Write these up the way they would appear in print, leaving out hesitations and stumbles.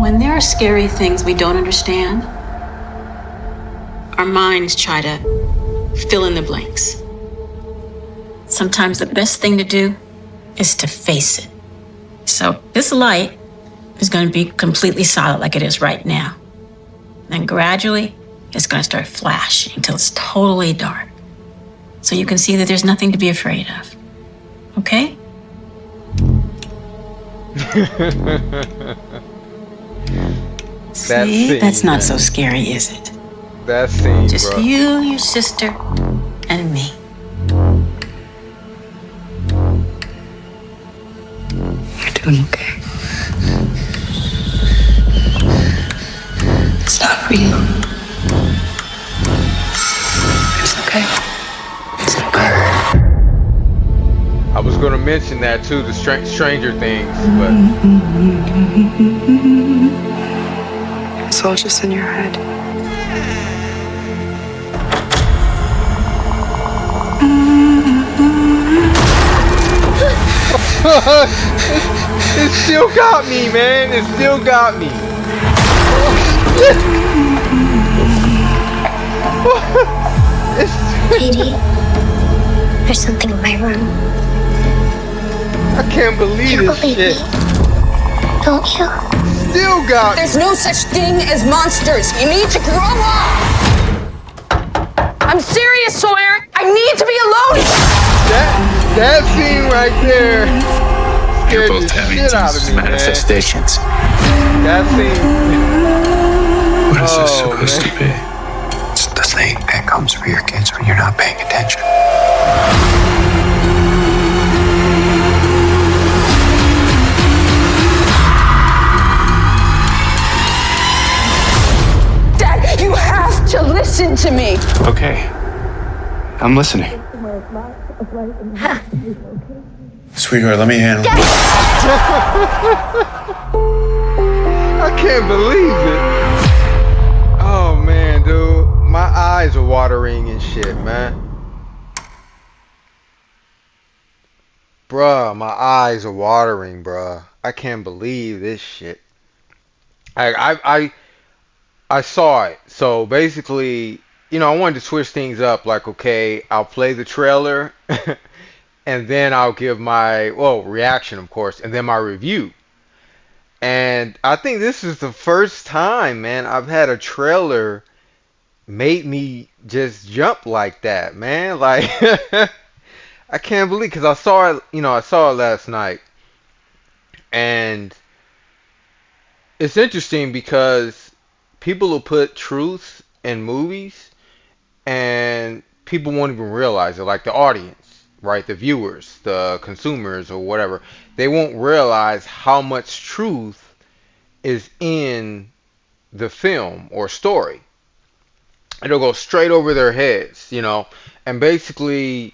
When there are scary things we don't understand, our minds try to fill in the blanks. Sometimes the best thing to do is to face it. So this light is going to be completely solid like it is right now. Then gradually, it's going to start flashing until it's totally dark. So you can see that there's nothing to be afraid of. Okay? See, that's not so scary, is it? That scene, just bro. You, your sister, and me. You're doing okay. It's not real. It's okay. It's okay. I was gonna mention that too, the Stranger Things, but it's all just in your head. it still got me, man. It still got me. Lady, there's something in my room. I can't believe this shit. Don't you? Still got me. There's no such thing as monsters. You need to grow up. I'm serious, Sawyer. I need to be alone. That scene right there You're scared both the having shit out of me, manifestations. Man. That scene. What is this supposed to be? It's the thing that comes for your kids when you're not paying attention. Dad, you have to listen to me. Okay. I'm listening. Sweetheart, let me handle it. I can't believe it. Oh man, dude. My eyes are watering and shit, man. Bruh, my eyes are watering, bruh. I can't believe this shit. I saw it. So basically, you know, I wanted to switch things up. Like, okay, I'll play the trailer, and then I'll give my reaction, of course, and then my review. And I think this is the first time, man, I've had a trailer made me just jump like that, man. Like, I can't believe, because I saw it, I saw it last night. And it's interesting because people will put truth in movies and people won't even realize it, like the audience, right? The viewers, the consumers, or whatever. They won't realize how much truth is in the film or story. It'll go straight over their heads, And basically,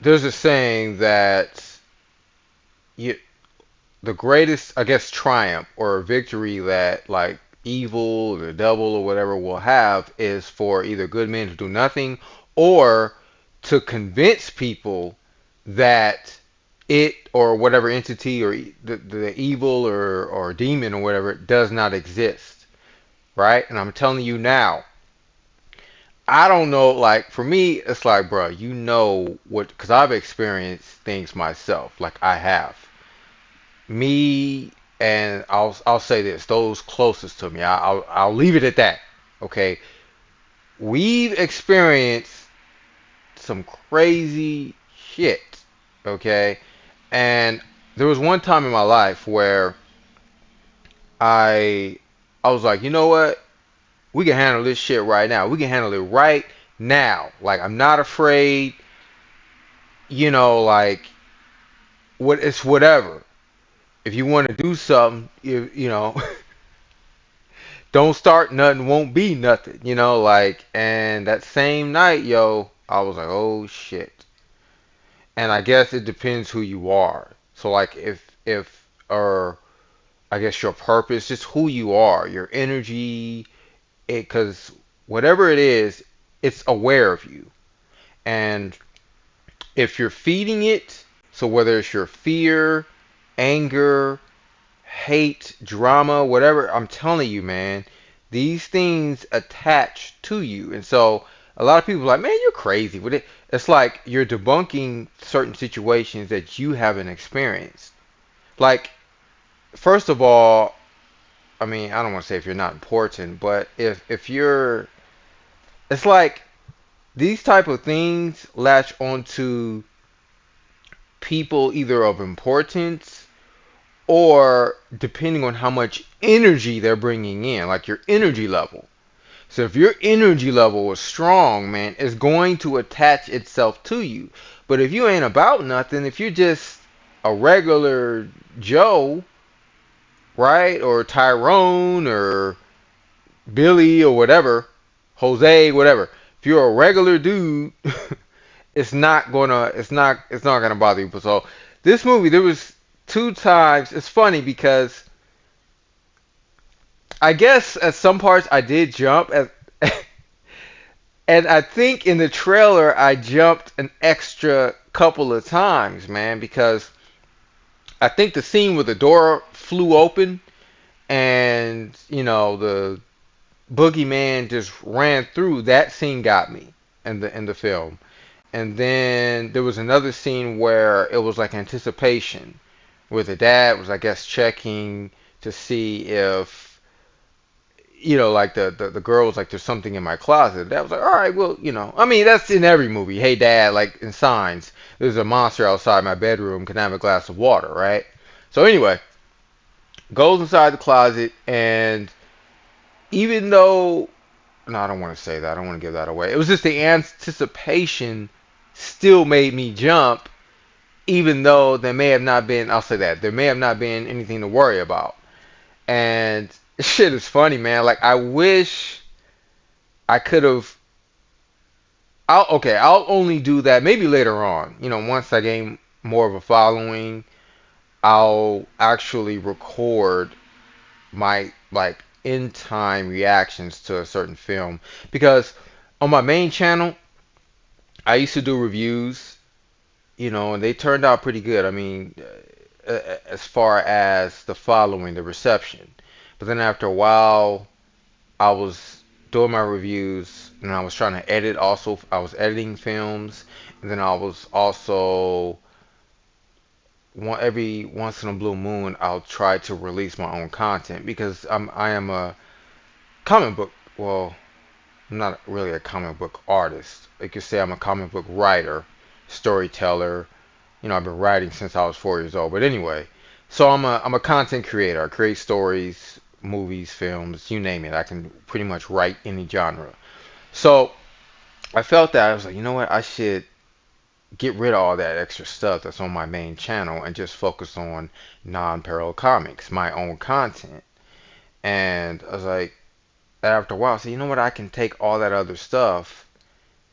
there's a saying that the greatest, I guess, triumph or victory that, like, evil or the devil or whatever will have is for either good men to do nothing or to convince people that it or whatever entity or the evil or demon or whatever does not exist, right? And I'm telling you now, I don't know, like, for me, it's like, bro, because I've experienced things myself, like I have. Me, and I'll say this, those closest to me, I'll leave it at that, okay? We've experienced some crazy shit, okay? And there was one time in my life where I was like, you know what? We can handle this shit right now. We can handle it right now. Like, I'm not afraid, like, it's whatever. If you want to do something, don't start nothing, won't be nothing, like, and that same night, I was like, oh shit. And I guess it depends who you are. So, like, or I guess your purpose, just who you are, your energy, because whatever it is, it's aware of you. And if you're feeding it, so whether it's your fear, anger, hate, drama, whatever. I'm telling you, man, these things attach to you. And so a lot of people are like, man, you're crazy with it. It's like you're debunking certain situations that you haven't experienced. Like, first of all, I mean, I don't want to say if you're not important, but if you're, it's like these type of things latch onto people either of importance or depending on how much energy they're bringing in, like your energy level. So if your energy level is strong, man, it's going to attach itself to you. But if you ain't about nothing, if you're just a regular Joe, right, or Tyrone or Billy or whatever, Jose, whatever. If you're a regular dude, it's not gonna bother you. So this movie, there was two times. It's funny because I guess at some parts I did jump at, and I think in the trailer I jumped an extra couple of times, man, because I think the scene where the door flew open and the Boogeyman just ran through, that scene got me in the film. And then there was another scene where it was like anticipation, where the dad was, I guess, checking to see if, like the girl was like, there's something in my closet. Dad was like, all right, well, I mean, that's in every movie. Hey, Dad, like in Signs, there's a monster outside my bedroom. Can I have a glass of water, right? So anyway, goes inside the closet, and even though, no, I don't want to say that. I don't want to give that away. It was just the anticipation still made me jump, even though there may have not been, I'll say that, there may have not been anything to worry about. And shit is funny, man. Like, I wish I could have, I'll only do that maybe later on. Once I gain more of a following, I'll actually record my, like, in time reactions to a certain film. Because on my main channel, I used to do reviews, and they turned out pretty good. I mean, as far as the following, the reception. But then after a while, I was doing my reviews, and I was trying to edit also. I was editing films, and then I was also, every once in a blue moon, I'll try to release my own content because I am a comic book, well, I'm not really a comic book artist. You could say I'm a comic book writer, storyteller. I've been writing since I was 4 years old. But anyway, so I'm a content creator. I create stories, movies, films, you name it. I can pretty much write any genre. So I felt that I was like, you know what? I should get rid of all that extra stuff that's on my main channel and just focus on non-parallel comics, my own content. And I was like, after a while, I said, you know what? I can take all that other stuff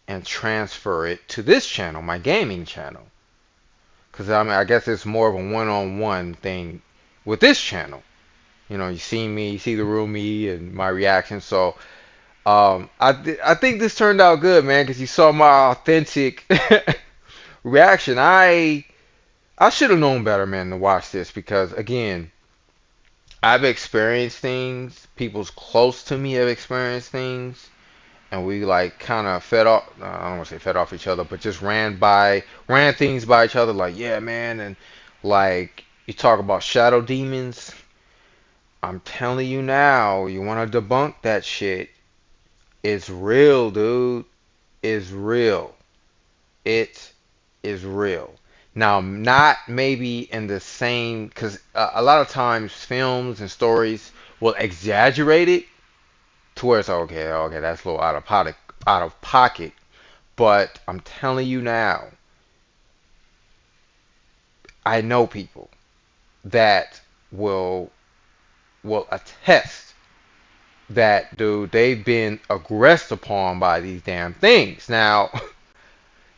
and transfer it to this channel, my gaming channel. Because I mean, I guess it's more of a one-on-one thing with this channel. You see me, you see the real me and my reaction. So I think this turned out good, man, because you saw my authentic reaction. I should have known better, man, to watch this because, again, I've experienced things. People's close to me have experienced things, and we like kind of fed off. I don't want to say fed off each other, but just ran things by each other. Like, yeah, man, and like you talk about shadow demons. I'm telling you now, you want to debunk that shit? It's real, dude. It's real. It is real. Now, not maybe in the same, because a lot of times films and stories will exaggerate it to where it's okay, that's a little out of pocket. But I'm telling you now, I know people that will attest that, dude, they've been aggressed upon by these damn things. Now,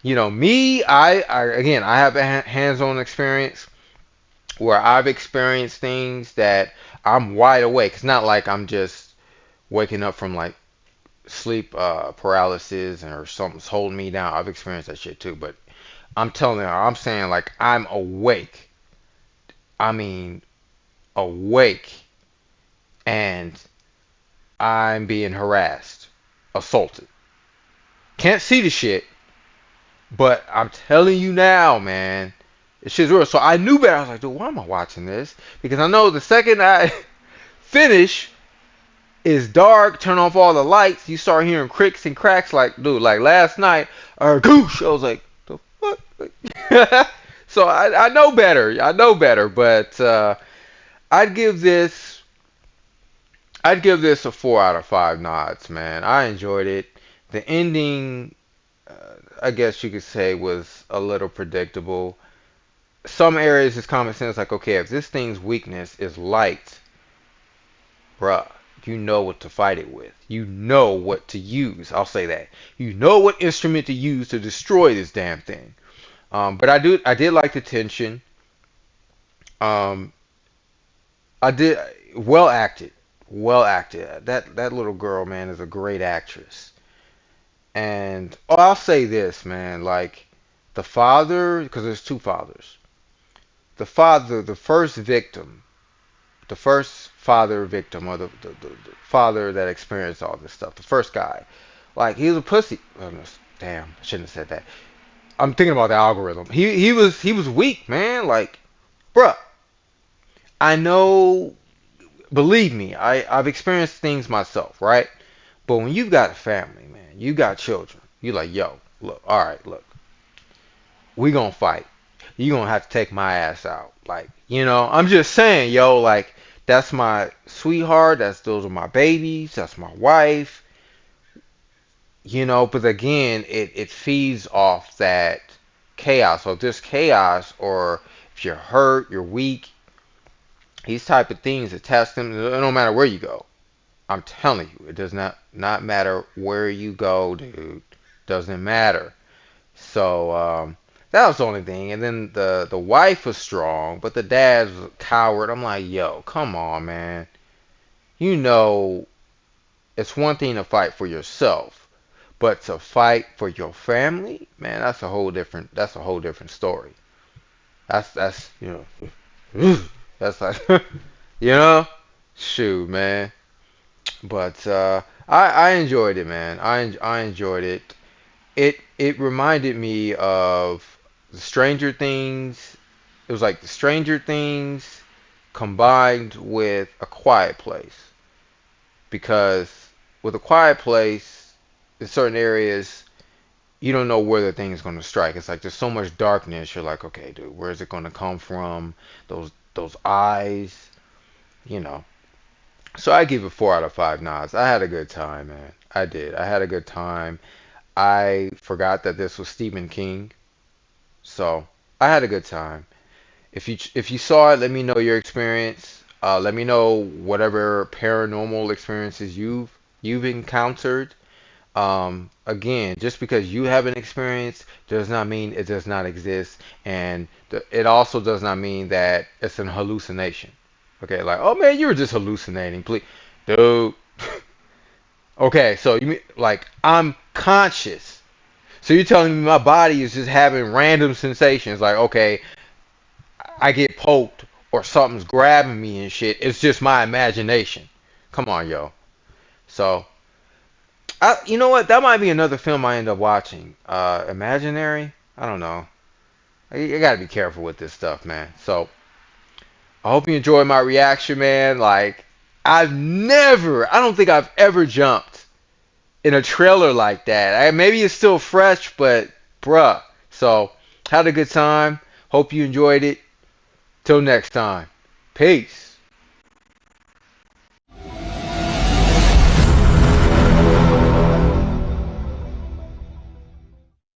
me, I again, I have a hands-on experience where I've experienced things that I'm wide awake. It's not like I'm just waking up from like sleep paralysis or something's holding me down. I've experienced that shit too, but I'm telling you, I'm saying like I'm awake. I mean, awake and I'm being harassed, assaulted. Can't see the shit, but I'm telling you now, man, this shit's real. So I knew better. I was like, dude, why am I watching this? Because I know the second I finish, it's dark, turn off all the lights, you start hearing cricks and cracks. Like, dude, like last night, or goosh, I was like, the fuck? So I know better. I know better, but I'd give this I'd give this a 4 out of 5 nods, man. I enjoyed it. The ending, I guess you could say, was a little predictable. Some areas is common sense, like, okay, if this thing's weakness is light, bruh, you know what to fight it with. You know what to use. I'll say that. You know what instrument to use to destroy this damn thing. But I did like the tension. Um, I did well acted. That little girl, man, is a great actress. And oh, I'll say this, man, like the father, because there's two fathers. The father, the first father victim, or the father that experienced all this stuff, the first guy, like he was a pussy. Oh, no, damn, I shouldn't have said that. I'm thinking about the algorithm. He was weak, man. Like, bruh, I know. Believe me, I've experienced things myself, right? But when you've got a family, man, you got children. You like, yo, look, all right, look, we gonna fight. You gonna have to take my ass out. Like, I'm just saying, yo, like, that's my sweetheart. Those are my babies. That's my wife. But again, it feeds off that chaos. So if there's chaos, or if you're hurt, you're weak, these type of things attach them. It don't matter where you go. I'm telling you, it does not matter where you go, dude. Doesn't matter. So that was the only thing. And then the wife was strong, but the dad's a coward. I'm like, yo, come on, man. You know, it's one thing to fight for yourself, but to fight for your family, man, that's a whole different story. That's like, you know, shoot, man. But I enjoyed it, man. I enjoyed it. It reminded me of the Stranger Things. It was like the Stranger Things combined with A Quiet Place. Because with A Quiet Place, in certain areas, you don't know where the thing is going to strike. It's like there's so much darkness. You're like, okay, dude, where is it going to come from? Those eyes, you know. So I give it 4 out of 5 nods. I had a good time, man. I did. I had a good time. I forgot that this was Stephen King, so I had a good time. If you saw it, let me know your experience. Let me know whatever paranormal experiences you've encountered. Again, just because you have an experience does not mean it does not exist, and it also does not mean that it's an hallucination. Okay, like, oh man, you were just hallucinating, please, dude. Okay, so you mean like I'm conscious? So you're telling me my body is just having random sensations? Like, okay, I get poked or something's grabbing me and shit. It's just my imagination. Come on, yo. So, you know what? That might be another film I end up watching. Imaginary? I don't know. I gotta be careful with this stuff, man. So, I hope you enjoyed my reaction, man. Like, I don't think I've ever jumped in a trailer like that. Maybe it's still fresh, but bruh. So, had a good time. Hope you enjoyed it. Till next time. Peace.